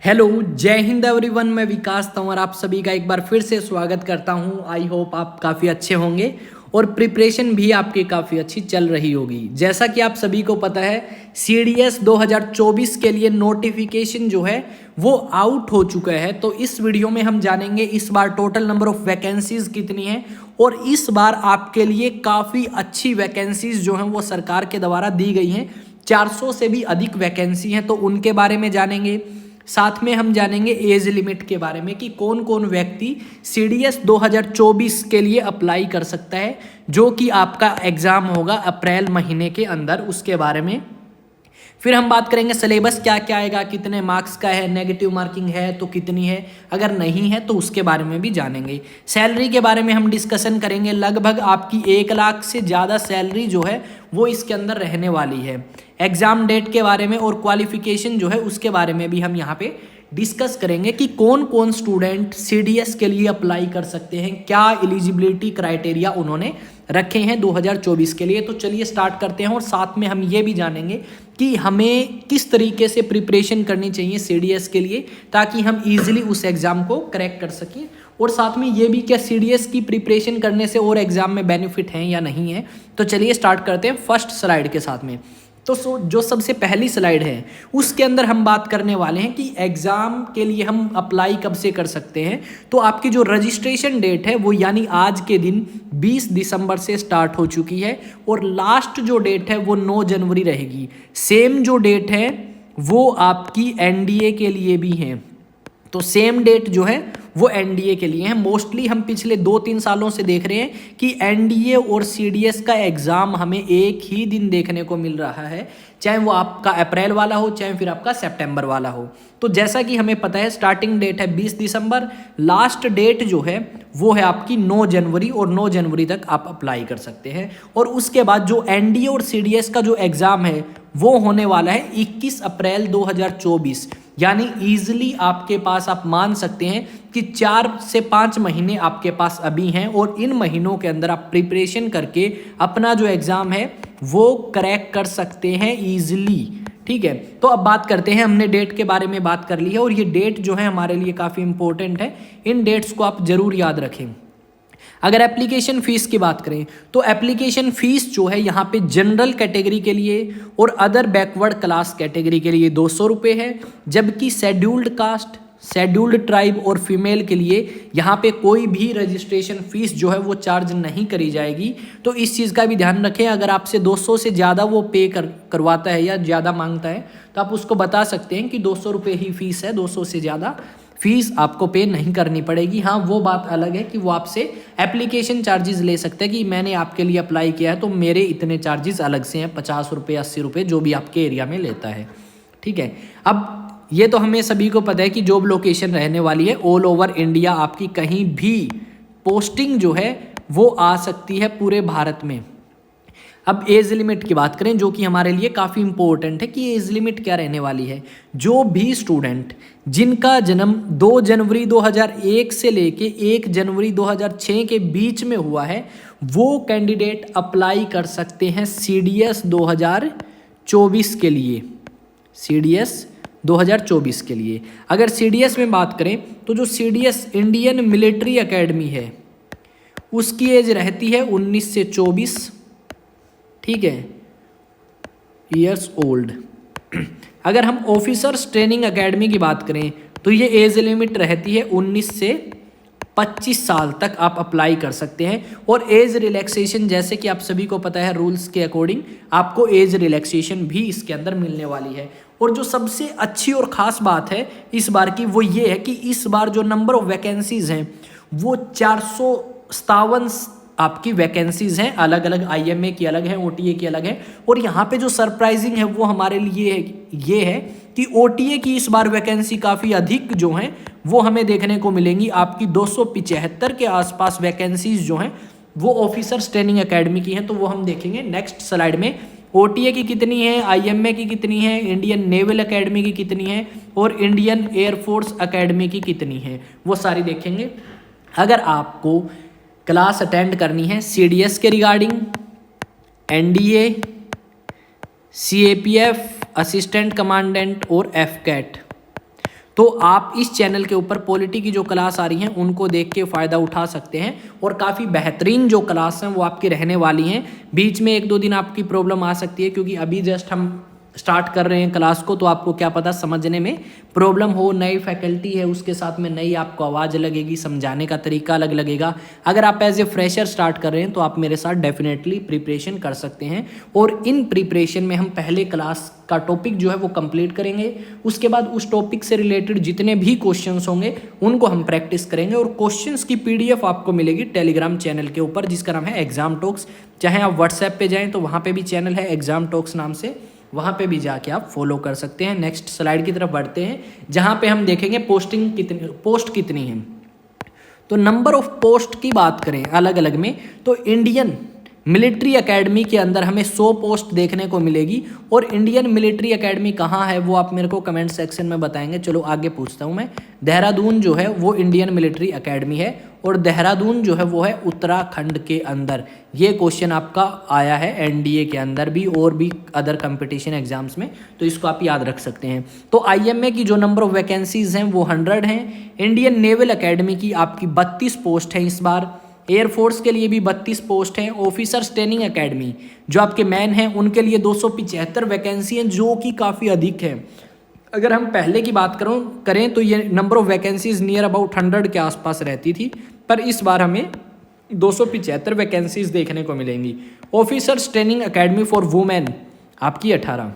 Hello, जय Hind everyone. मैं विकास तंवर आप सभी का एक बार फिर से स्वागत करता हूं। आई होप आप काफ़ी अच्छे होंगे और प्रिपरेशन भी आपकी काफ़ी अच्छी चल रही होगी। जैसा कि आप सभी को पता है, CDS 2024 के लिए नोटिफिकेशन जो है वो आउट हो चुका है। तो इस वीडियो में हम जानेंगे इस बार टोटल नंबर ऑफ वैकेंसीज कितनी है और इस बार आपके लिए काफ़ी अच्छी वैकेंसीज जो हैं वो सरकार के द्वारा दी गई हैं। 400 से भी अधिक वैकेंसी हैं, तो उनके बारे में जानेंगे। साथ में हम जानेंगे एज लिमिट के बारे में कि कौन कौन व्यक्ति CDS 2024 के लिए अप्लाई कर सकता है, जो कि आपका एग्ज़ाम होगा अप्रैल महीने के अंदर, उसके बारे में। फिर हम बात करेंगे सिलेबस क्या क्या आएगा, कितने मार्क्स का है, नेगेटिव मार्किंग है तो कितनी है, अगर नहीं है तो उसके बारे में भी जानेंगे। सैलरी के बारे में हम डिस्कशन करेंगे। लगभग आपकी 1 लाख से ज़्यादा सैलरी जो है वो इसके अंदर रहने वाली है। एग्ज़ाम डेट के बारे में और क्वालिफिकेशन जो है उसके बारे में भी हम यहाँ पे डिस्कस करेंगे कि कौन कौन स्टूडेंट CDS के लिए अप्लाई कर सकते हैं, क्या एलिजिबिलिटी क्राइटेरिया उन्होंने रखे हैं 2024 के लिए। तो चलिए स्टार्ट करते हैं और साथ में हम ये भी जानेंगे कि हमें किस तरीके से प्रिपरेशन करनी चाहिए CDS के लिए, ताकि हम इजीली उस एग्ज़ाम को क्रैक कर सकें। और साथ में ये भी क्या CDS की प्रिपरेशन करने से और एग्ज़ाम में बेनिफिट हैं या नहीं है। तो चलिए स्टार्ट करते हैं फर्स्ट स्लाइड के साथ में। तो जो सबसे पहली स्लाइड है उसके अंदर हम बात करने वाले हैं कि एग्ज़ाम के लिए हम अप्लाई कब से कर सकते हैं। तो आपकी जो रजिस्ट्रेशन डेट है वो यानी आज के दिन 20 दिसंबर से स्टार्ट हो चुकी है और लास्ट जो डेट है वो 9 जनवरी रहेगी। सेम जो डेट है वो आपकी NDA के लिए भी है। तो सेम डेट जो है वो NDA के लिए है। मोस्टली हम पिछले 2-3 सालों से देख रहे हैं कि NDA और CDS का एग्ज़ाम हमें एक ही दिन देखने को मिल रहा है, चाहे वो आपका अप्रैल वाला हो चाहे फिर आपका सितंबर वाला हो। तो जैसा कि हमें पता है स्टार्टिंग डेट है 20 दिसंबर, लास्ट डेट जो है वो है आपकी 9 जनवरी और 9 जनवरी तक आप अप्लाई कर सकते हैं। और उसके बाद जो NDA और CDS का जो एग्ज़ाम है वो होने वाला है 21 अप्रैल 2024। यानी ईजिली आपके पास आप मान सकते हैं कि 4 से 5 महीने आपके पास अभी हैं और इन महीनों के अंदर आप प्रिपरेशन करके अपना जो एग्ज़ाम है वो क्रैक कर सकते हैं ईजिली। ठीक है, तो अब बात करते हैं। हमने डेट के बारे में बात कर ली है और ये डेट जो है हमारे लिए काफ़ी इंपॉर्टेंट है। इन डेट्स को आप ज़रूर याद रखें। अगर एप्लीकेशन फ़ीस की बात करें तो एप्लीकेशन फ़ीस जो है यहाँ पे जनरल कैटेगरी के लिए और अदर बैकवर्ड क्लास कैटेगरी के लिए 200 रुपये है, जबकि शेड्यूल्ड कास्ट, शेड्यूल्ड ट्राइब और फीमेल के लिए यहाँ पे कोई भी रजिस्ट्रेशन फ़ीस जो है वो चार्ज नहीं करी जाएगी। तो इस चीज़ का भी ध्यान रखें। अगर आपसे 200 से ज़्यादा वो पे करवाता है या ज़्यादा मांगता है तो आप उसको बता सकते हैं कि 200 रुपये ही फ़ीस है, 200 से ज़्यादा फीस आपको पे नहीं करनी पड़ेगी। हाँ, वो बात अलग है कि वो आपसे एप्लीकेशन चार्जेस ले सकते हैं कि मैंने आपके लिए अप्लाई किया है तो मेरे इतने चार्जेस अलग से हैं, 50 रुपये 80 रुपये जो भी आपके एरिया में लेता है। ठीक है, अब ये तो हमें सभी को पता है कि जॉब लोकेशन रहने वाली है ऑल ओवर इंडिया। आपकी कहीं भी पोस्टिंग जो है वो आ सकती है पूरे भारत में। अब एज लिमिट की बात करें, जो कि हमारे लिए काफ़ी इंपॉर्टेंट है कि एज लिमिट क्या रहने वाली है। जो भी स्टूडेंट जिनका जन्म 2 जनवरी 2001 से लेके 1 जनवरी 2006 के बीच में हुआ है वो कैंडिडेट अप्लाई कर सकते हैं CDS 2024 के लिए। CDS 2024 के लिए अगर CDS में बात करें तो जो CDS इंडियन मिलिट्री एकेडमी है उसकी एज रहती है 19 से 24, ठीक है, ईयर्स ओल्ड। अगर हम ऑफिसर्स ट्रेनिंग एकेडमी की बात करें तो ये एज लिमिट रहती है 19 से 25 साल तक आप अप्लाई कर सकते हैं। और एज रिलैक्सेशन, जैसे कि आप सभी को पता है रूल्स के अकॉर्डिंग आपको एज रिलैक्सेशन भी इसके अंदर मिलने वाली है। और जो सबसे अच्छी और ख़ास बात है इस बार की वो ये है कि इस बार जो नंबर ऑफ वैकेंसीज़ हैं वो 457 आपकी वैकेंसीज़ हैं। अलग अलग IMA की अलग है, OTA की अलग है। और यहाँ पे जो सरप्राइजिंग है वो हमारे लिए ये है कि OTA की इस बार वैकेंसी काफ़ी अधिक जो हैं वो हमें देखने को मिलेंगी। आपकी 275 के आसपास वैकेंसीज जो हैं वो ऑफिसर्स ट्रेनिंग एकेडमी की हैं। तो वो हम देखेंगे नेक्स्ट स्लाइड में। OTA की कितनी है, IMA की कितनी है, इंडियन नेवल एकेडमी की कितनी है और इंडियन एयरफोर्स एकेडमी की कितनी है, वो सारी देखेंगे। अगर आपको क्लास अटेंड करनी है CDS के regarding, NDA, CAPF, assistant commandant और FCAT, तो आप इस चैनल के ऊपर पॉलिटी की जो क्लास आ रही हैं उनको देख के फ़ायदा उठा सकते हैं और काफ़ी बेहतरीन जो क्लास हैं वो आपकी रहने वाली हैं। बीच में 1-2 दिन आपकी प्रॉब्लम आ सकती है क्योंकि अभी जस्ट हम स्टार्ट कर रहे हैं क्लास को, तो आपको क्या पता समझने में प्रॉब्लम हो, नई फैकल्टी है उसके साथ में नई आपको आवाज़ लगेगी, समझाने का तरीका अलग लगेगा। अगर आप एज ए फ्रेशर स्टार्ट कर रहे हैं तो आप मेरे साथ डेफिनेटली प्रिपरेशन कर सकते हैं और इन प्रिपरेशन में हम पहले क्लास का टॉपिक जो है वो कंप्लीट करेंगे, उसके बाद उस टॉपिक से रिलेटेड जितने भी क्वेश्चंस होंगे उनको हम प्रैक्टिस करेंगे और क्वेश्चंस की PDF आपको मिलेगी टेलीग्राम चैनल के ऊपर जिसका नाम है एग्जाम टॉक्स। चाहे आप व्हाट्सएप पे जाएँ तो वहाँ पे भी चैनल है एग्जाम टॉक्स नाम से, वहाँ पे भी जाके आप फॉलो कर सकते हैं। नेक्स्ट स्लाइड की तरफ बढ़ते हैं जहाँ पे हम देखेंगे पोस्ट कितनी है। तो नंबर ऑफ पोस्ट की बात करें अलग अलग में तो इंडियन मिलिट्री एकेडमी के अंदर हमें 100 पोस्ट देखने को मिलेगी और इंडियन मिलिट्री एकेडमी कहाँ है वो आप मेरे को कमेंट सेक्शन में बताएंगे। चलो आगे पूछता हूँ मैं। देहरादून जो है वो इंडियन मिलिट्री एकेडमी है और देहरादून जो है वो है उत्तराखंड के अंदर। ये क्वेश्चन आपका आया है NDA के अंदर भी और भी अदर कंपटीशन एग्जाम्स में, तो इसको आप याद रख सकते हैं। तो IMA की जो नंबर ऑफ वैकेंसीज हैं वो 100 हैं। इंडियन नेवल एकेडमी की आपकी 32 पोस्ट हैं इस बार। एयरफोर्स के लिए भी 32 पोस्ट हैं। ऑफिसर्स ट्रेनिंग एकेडमी जो आपके मैन हैं उनके लिए 275 वैकेंसी हैं जो कि काफ़ी अधिक है। अगर हम पहले की बात करें तो ये number of vacancies near about 100 के आसपास रहती थी, पर इस बार हमें 275 वैकेंसीज देखने को मिलेंगी। Officers training academy for women आपकी 18।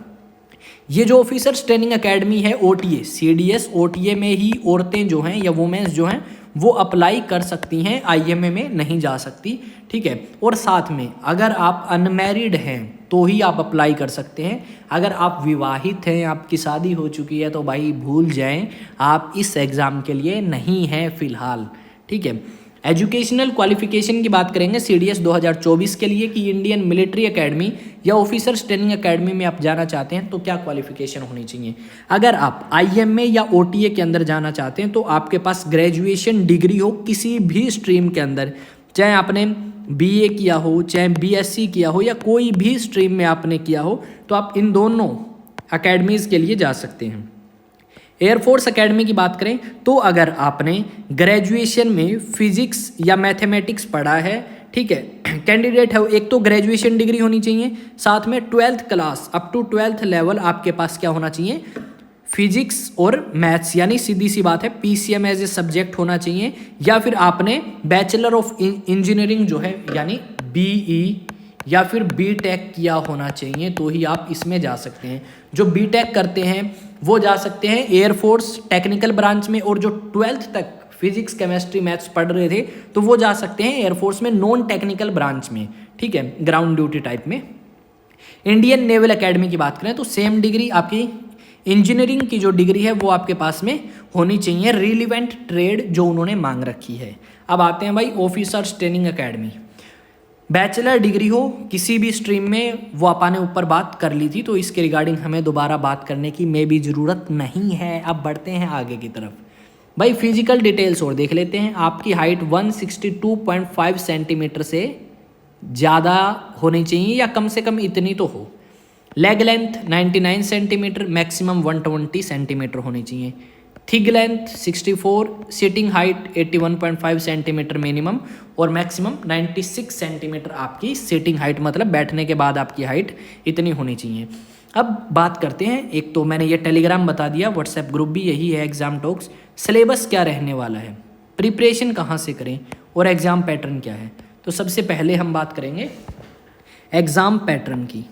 ये जो ऑफिसर्स ट्रेनिंग एकेडमी है OTA CDS OTA में ही औरतें जो हैं या वुमेन्स जो हैं वो अप्लाई कर सकती हैं, IMA में नहीं जा सकती, ठीक है। और साथ में अगर आप अनमैरिड हैं तो ही आप अप्लाई कर सकते हैं। अगर आप विवाहित हैं, आपकी शादी हो चुकी है तो भाई भूल जाएं, आप इस एग्ज़ाम के लिए नहीं हैं फ़िलहाल, ठीक है। एजुकेशनल क्वालिफिकेशन की बात करेंगे CDS 2024 के लिए कि इंडियन मिलिट्री एकेडमी या ऑफिसर्स ट्रेनिंग एकेडमी में आप जाना चाहते हैं तो क्या क्वालिफिकेशन होनी चाहिए। अगर आप IMA या OTA के अंदर जाना चाहते हैं तो आपके पास ग्रेजुएशन डिग्री हो किसी भी स्ट्रीम के अंदर, चाहे आपने BA किया हो, चाहे BSc किया हो या कोई भी स्ट्रीम में आपने किया हो, तो आप इन दोनों अकेडमीज़ के लिए जा सकते हैं। एयरफोर्स एकेडमी की बात करें तो अगर आपने ग्रेजुएशन में फिजिक्स या मैथमेटिक्स पढ़ा है, ठीक है, कैंडिडेट है, एक तो ग्रेजुएशन डिग्री होनी चाहिए, साथ में 12th class up to 12th level आपके पास क्या होना चाहिए, फिजिक्स और मैथ्स, यानी सीधी सी बात है PCM एज ए सब्जेक्ट होना चाहिए, या फिर आपने बैचलर ऑफ इंजीनियरिंग जो है यानी BE या फिर BTech किया होना चाहिए, तो ही आप इसमें जा सकते हैं। जो BTech करते हैं वो जा सकते हैं एयरफोर्स टेक्निकल ब्रांच में, और जो 12th तक फिजिक्स केमिस्ट्री मैथ्स पढ़ रहे थे तो वो जा सकते हैं एयरफोर्स में नॉन टेक्निकल ब्रांच में, ठीक है, ग्राउंड ड्यूटी टाइप में। इंडियन नेवल एकेडमी की बात करें तो सेम डिग्री आपकी इंजीनियरिंग की जो डिग्री है वो आपके पास में होनी चाहिए, रिलीवेंट ट्रेड जो उन्होंने मांग रखी है। अब आते हैं भाई officers training academy. Bachelor degree हो किसी भी स्ट्रीम में, वो अपन ने ऊपर बात कर ली थी तो इसके रिगार्डिंग हमें दोबारा बात करने की में भी ज़रूरत नहीं है। अब बढ़ते हैं आगे की तरफ। भाई फिजिकल डिटेल्स और देख लेते हैं। आपकी हाइट 162.5 सेंटीमीटर से ज़्यादा होनी चाहिए या कम से कम इतनी तो हो। Leg length 99 centimetre, maximum 120 centimetre होनी चाहिए। थिग length 64, sitting height 81.5 centimetre minimum और मैक्सिमम 96 सेंटीमीटर आपकी सिटिंग हाइट, मतलब बैठने के बाद आपकी हाइट इतनी होनी चाहिए। अब बात करते हैं, एक तो मैंने ये टेलीग्राम बता दिया, व्हाट्सएप ग्रुप भी यही है एग्जाम टॉक्स। सिलेबस क्या रहने वाला है, प्रिपरेशन कहाँ से करें और एग्ज़ाम पैटर्न क्या है। तो सबसे पहले हम बात करेंगे एग्ज़ाम पैटर्न की।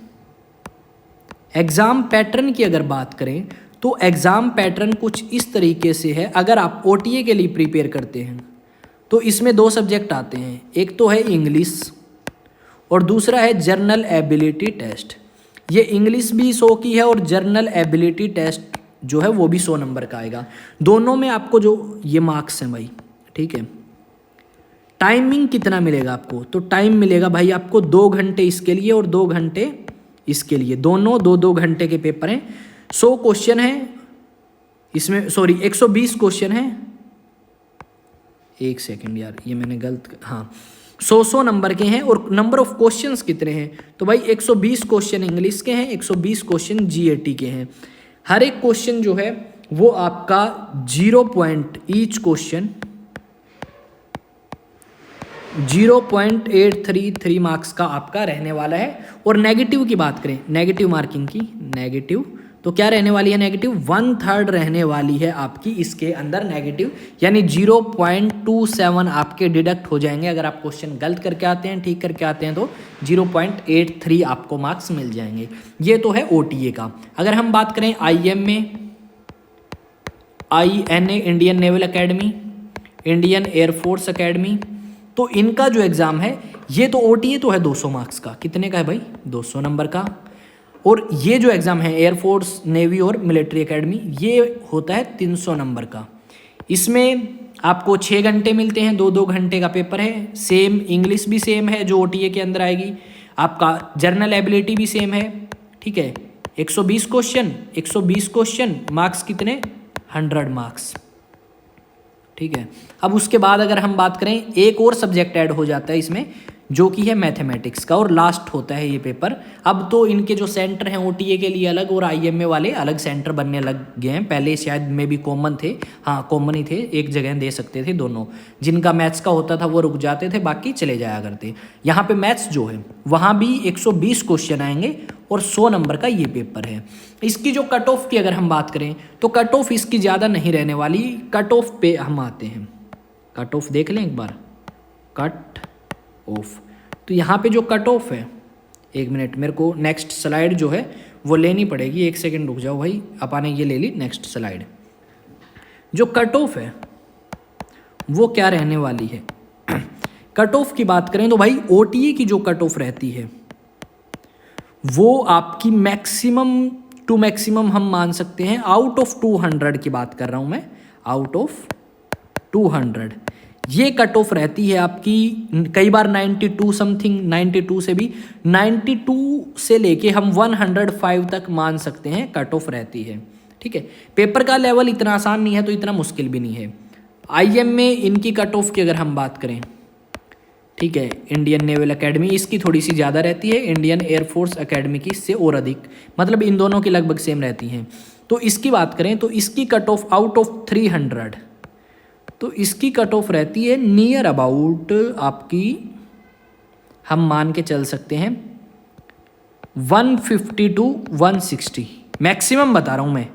एग्ज़ाम पैटर्न की अगर बात करें तो एग्ज़ाम पैटर्न कुछ इस तरीके से है। अगर आप OTA के लिए प्रिपेयर करते हैं तो इसमें 2 सब्जेक्ट आते हैं, एक तो है इंग्लिश और दूसरा है जर्नल एबिलिटी टेस्ट। ये इंग्लिश भी 100 की है और जर्नल एबिलिटी टेस्ट जो है वो भी 100 नंबर का आएगा। दोनों में आपको जो ये मार्क्स हैं भाई, ठीक है। टाइमिंग कितना मिलेगा आपको, तो टाइम मिलेगा भाई आपको 2 घंटे इसके लिए और 2 घंटे इसके लिए, दोनों 2-2 घंटे के पेपर हैं। 100 क्वेश्चन है इसमें, सॉरी 120 क्वेश्चन है। एक सेकंड यार, ये मैंने गलत, हाँ 100 नंबर के हैं। और नंबर ऑफ क्वेश्चंस कितने हैं, तो भाई 120 क्वेश्चन इंग्लिश के हैं, 120 क्वेश्चन GAT के हैं। हर एक क्वेश्चन जो है वो आपका 0 पॉइंट ईच क्वेश्चन 0.833 मार्क्स का आपका रहने वाला है। और नेगेटिव की बात करें, नेगेटिव मार्किंग की, नेगेटिव तो क्या रहने वाली है, नेगेटिव 1/3 रहने वाली है आपकी इसके अंदर नेगेटिव, यानी 0.27 आपके डिडक्ट हो जाएंगे अगर आप क्वेश्चन गलत करके आते हैं, ठीक करके आते हैं तो 0.83 आपको मार्क्स मिल जाएंगे। ये तो है OTA का। अगर हम बात करें IM में, INA Indian naval academy, Indian air force academy, तो इनका जो एग्ज़ाम है ये तो OTA तो है 200 मार्क्स का। कितने का है भाई, 200 नंबर का। और ये जो एग्ज़ाम है एयरफोर्स, नेवी और मिलिट्री एकेडमी, ये होता है 300 नंबर का। इसमें आपको 6 घंटे मिलते हैं, 2-2 घंटे का पेपर है। सेम इंग्लिश भी सेम है जो OTA के अंदर आएगी। आपका जर्नल एबिलिटी भी सेम है, ठीक है। 120 क्वेश्चन, मार्क्स कितने, 100 मार्क्स, ठीक है। अब उसके बाद अगर हम बात करें, एक और सब्जेक्ट ऐड हो जाता है इसमें जो कि है मैथमेटिक्स का, और लास्ट होता है ये पेपर। अब तो इनके जो सेंटर हैं OTA के लिए अलग और IMA वाले अलग सेंटर बनने लग गए हैं। पहले शायद में भी कॉमन थे, हाँ कॉमन ही थे, एक जगह दे सकते थे दोनों। जिनका मैथ्स का होता था वो रुक जाते थे, बाकी चले जाया करते। यहाँ पे मैथ्स जो है वहाँ भी 120 क्वेश्चन आएंगे और 100 नंबर का ये पेपर है। इसकी जो कट ऑफ की अगर हम बात करें तो कट ऑफ इसकी ज़्यादा नहीं रहने वाली। कट ऑफ पे हम आते हैं, कट ऑफ देख लें एक बार, कट ऑफ। तो यहाँ पे जो कट ऑफ है, 1 मिनट मेरे को नेक्स्ट स्लाइड जो है वो लेनी पड़ेगी, 1 सेकंड रुक जाओ भाई। अपन ने ये ले ली नेक्स्ट स्लाइड। जो कट ऑफ है वो क्या रहने वाली है, कट ऑफ की बात करें तो भाई OTA की जो कट ऑफ रहती है वो आपकी मैक्सिमम टू मैक्सिमम हम मान सकते हैं आउट ऑफ 200 की बात कर रहा हूँ मैं, आउट ऑफ 200 ये कट ऑफ रहती है आपकी। कई बार 92 समथिंग, 92 से भी, 92 से लेके हम 105 तक मान सकते हैं कट ऑफ रहती है, ठीक है। पेपर का लेवल इतना आसान नहीं है तो इतना मुश्किल भी नहीं है। IM में इनकी कट ऑफ की अगर हम बात करें, ठीक है, इंडियन नेवल एकेडमी इसकी थोड़ी सी ज़्यादा रहती है, इंडियन एयरफोर्स एकेडमी की इससे और अधिक, मतलब इन दोनों की लगभग सेम रहती हैं। तो इसकी बात करें तो इसकी कट ऑफ आउट ऑफ 300, तो इसकी कट ऑफ रहती है नियर अबाउट आपकी, हम मान के चल सकते हैं 150 to 160, मैक्सिमम बता रहा हूँ मैं,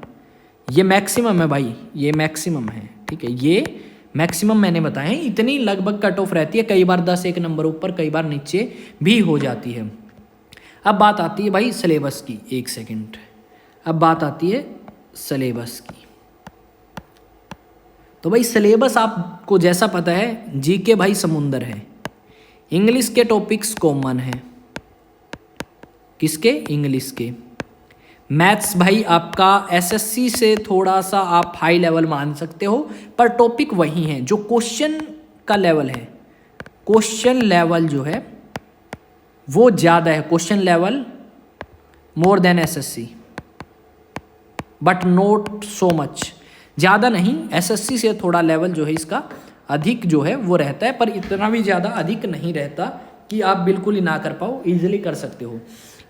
ये मैक्सिमम है भाई, ये मैक्सिमम है, ठीक है। ये मैक्सिमम मैंने बताया है, इतनी लगभग कट ऑफ रहती है। कई बार 10 नंबर ऊपर, कई बार नीचे भी हो जाती है। अब बात आती है भाई सिलेबस की, 1 सेकंड। अब बात आती है सिलेबस की। तो भाई सिलेबस आपको जैसा पता है, GK भाई समुंदर है, इंग्लिश के टॉपिक्स कॉमन है, किसके, इंग्लिश के। मैथ्स भाई आपका SSC से थोड़ा सा आप हाई लेवल मान सकते हो, पर टॉपिक वही है। जो क्वेश्चन का लेवल है, क्वेश्चन लेवल जो है वो ज़्यादा है, question level more than SSC, but not so much, ज़्यादा नहीं। SSC से थोड़ा लेवल जो है इसका अधिक जो है वो रहता है, पर इतना भी ज़्यादा अधिक नहीं रहता कि आप बिल्कुल ही ना कर पाओ, इजीली कर सकते हो।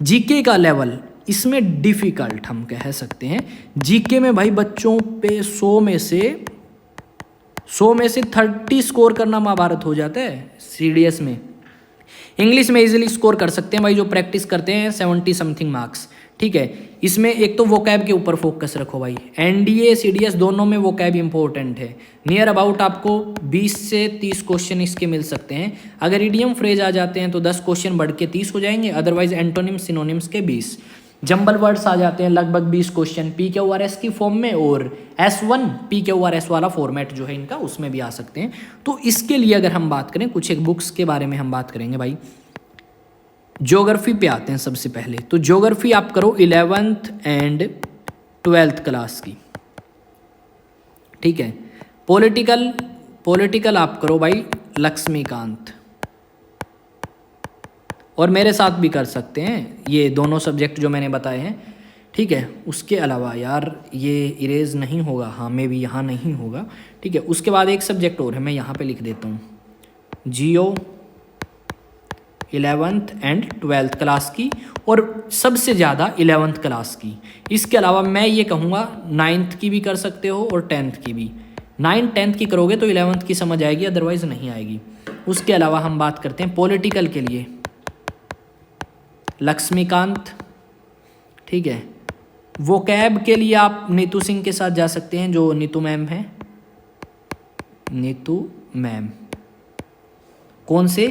GK का लेवल इसमें डिफ़िकल्ट हम कह सकते हैं। GK में भाई बच्चों पे 100 में से 30 स्कोर करना महाभारत हो जाता है CDS में। इंग्लिश में इजीली स्कोर कर सकते हैं भाई जो प्रैक्टिस करते हैं, 70 समथिंग मार्क्स, ठीक है। इसमें एक तो वोकैब के ऊपर फोकस रखो भाई, NDA CDS दोनों में वोकैब इंपॉर्टेंट है। नियर अबाउट आपको 20 से 30 क्वेश्चन इसके मिल सकते हैं। अगर इडियम फ्रेज आ जाते हैं तो 10 क्वेश्चन बढ़ के 30 हो जाएंगे, अदरवाइज एंटोनिम सिनोनिम्स के 20। जंबल वर्ड्स आ जाते हैं लगभग 20 क्वेश्चन PQRS की फॉर्म में, और S1 PQRS वाला फॉर्मेट जो है इनका उसमें भी आ सकते हैं। तो इसके लिए अगर हम बात करें, कुछ एक बुक्स के बारे में हम बात करेंगे भाई। ज्योग्राफी पे आते हैं सबसे पहले। तो ज्योग्राफी आप करो 11th एंड 12th क्लास की, ठीक है। पॉलिटिकल आप करो भाई लक्ष्मीकांत, और मेरे साथ भी कर सकते हैं, ये दोनों सब्जेक्ट जो मैंने बताए हैं, ठीक है। उसके अलावा यार ये इरेज नहीं होगा, हाँ में भी यहाँ नहीं होगा, ठीक है। उसके बाद एक सब्जेक्ट और है, मैं यहाँ पे लिख देता हूँ, 11th एंड 12th क्लास की, और सबसे ज़्यादा 11th क्लास की। इसके अलावा मैं ये कहूँगा 9th की भी कर सकते हो और 10th की भी। 9th 10th की करोगे तो 11th की समझ आएगी, अदरवाइज़ नहीं आएगी। उसके अलावा हम बात करते हैं पॉलिटिकल के लिए, लक्ष्मीकांत, ठीक है। वोकैब के लिए आप नीतू सिंह के साथ जा सकते हैं, जो नीतू मैम है, नीतू मैम, कौन से,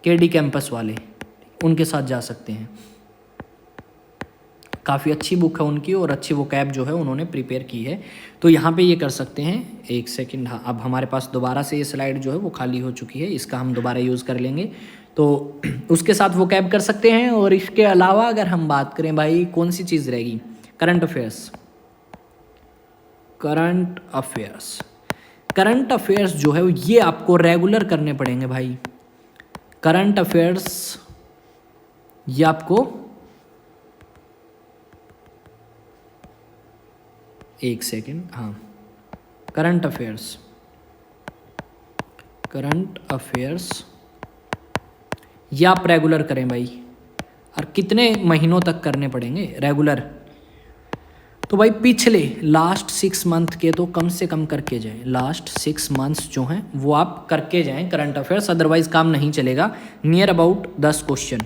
केडी कैंपस वाले, उनके साथ जा सकते हैं। काफ़ी अच्छी बुक है उनकी और अच्छी वोकैब जो है उन्होंने प्रिपेयर की है, तो यहाँ पे ये कर सकते हैं। एक सेकंड, हाँ, अब हमारे पास दोबारा से ये स्लाइड जो है वो खाली हो चुकी है, इसका हम दोबारा यूज़ कर लेंगे, तो उसके साथ वोकैब कर सकते हैं। और इसके अलावा अगर हम बात करें भाई, कौन सी चीज़ रहेगी, current affairs. Current affairs, current affairs जो है ये आपको रेगुलर करने पड़ेंगे भाई। करंट अफेयर्स ये आपको, एक सेकेंड, हाँ, करंट अफेयर्स, करंट अफेयर्स ये आप रेगुलर करें भाई। और कितने महीनों तक करने पड़ेंगे रेगुलर, तो भाई पिछले लास्ट 6 मंथ के तो कम से कम करके जाएं। लास्ट 6 मंथ्स जो हैं वो आप करके जाएं करंट अफेयर्स, अदरवाइज काम नहीं चलेगा। नियर अबाउट 10 क्वेश्चन,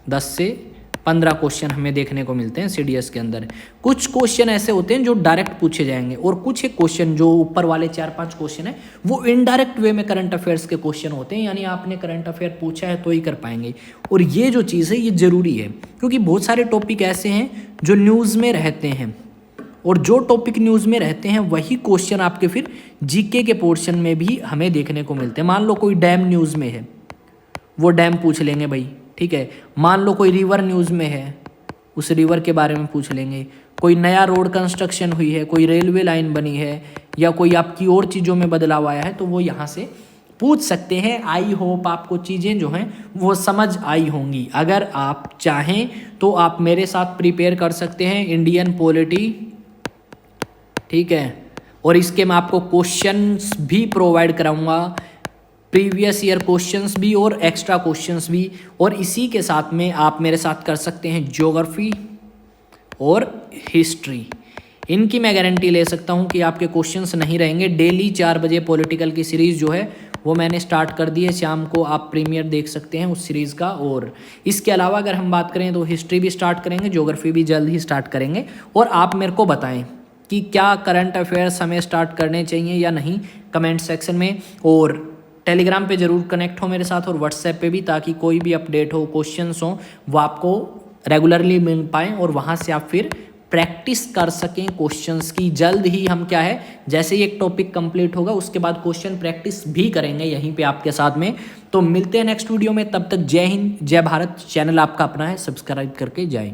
10 से 15 क्वेश्चन हमें देखने को मिलते हैं सीडीएस के अंदर। कुछ क्वेश्चन ऐसे होते हैं जो डायरेक्ट पूछे जाएंगे, और कुछ एक क्वेश्चन जो ऊपर वाले 4-5 क्वेश्चन है वो इनडायरेक्ट वे में करंट अफेयर्स के क्वेश्चन होते हैं, यानी आपने करंट अफेयर पूछा है तो ही कर पाएंगे। और ये जो चीज़ है ये ज़रूरी है, क्योंकि बहुत सारे टॉपिक ऐसे हैं जो न्यूज़ में रहते हैं, और जो टॉपिक न्यूज़ में रहते हैं वही क्वेश्चन आपके फिर जीके के पोर्शन में भी हमें देखने को मिलते हैं। मान लो कोई डैम न्यूज़ में है, वो डैम पूछ लेंगे भाई, ठीक है। मान लो कोई रिवर न्यूज़ में है, उस रिवर के बारे में पूछ लेंगे। कोई नया रोड कंस्ट्रक्शन हुई है, कोई रेलवे लाइन बनी है, या कोई आपकी और चीज़ों में बदलाव आया है, तो वो यहाँ से पूछ सकते हैं। आई होप आपको चीज़ें जो हैं वो समझ आई होंगी। अगर आप चाहें तो आप मेरे साथ प्रिपेयर कर सकते हैं इंडियन पॉलिटी, ठीक है। और इसके मैं आपको क्वेश्चंस भी प्रोवाइड कराऊंगा, प्रीवियस ईयर क्वेश्चंस भी और एक्स्ट्रा क्वेश्चंस भी। और इसी के साथ में आप मेरे साथ कर सकते हैं ज्योग्राफी और हिस्ट्री। इनकी मैं गारंटी ले सकता हूं कि आपके क्वेश्चंस नहीं रहेंगे। डेली 4 बजे पॉलिटिकल की सीरीज़ जो है वो मैंने स्टार्ट कर दी है, शाम को आप प्रीमियर देख सकते हैं उस सीरीज़ का। और इसके अलावा अगर हम बात करें तो हिस्ट्री भी स्टार्ट करेंगे, ज्योग्राफी भी जल्द ही स्टार्ट करेंगे। और आप मेरे को बताएं कि क्या करंट अफेयर्स हमें स्टार्ट करने चाहिए या नहीं, कमेंट सेक्शन में। और टेलीग्राम पे ज़रूर कनेक्ट हो मेरे साथ, और व्हाट्सएप पे भी, ताकि कोई भी अपडेट हो, क्वेश्चंस हो, वो आपको रेगुलरली मिल पाएँ और वहाँ से आप फिर प्रैक्टिस कर सकें क्वेश्चंस की। जल्द ही हम क्या है, जैसे ही एक टॉपिक कंप्लीट होगा उसके बाद क्वेश्चन प्रैक्टिस भी करेंगे यहीं पे आपके साथ में। तो मिलते हैं नेक्स्ट वीडियो में, तब तक जय हिंद, जय भारत। चैनल आपका अपना है, सब्सक्राइब करके जाएं।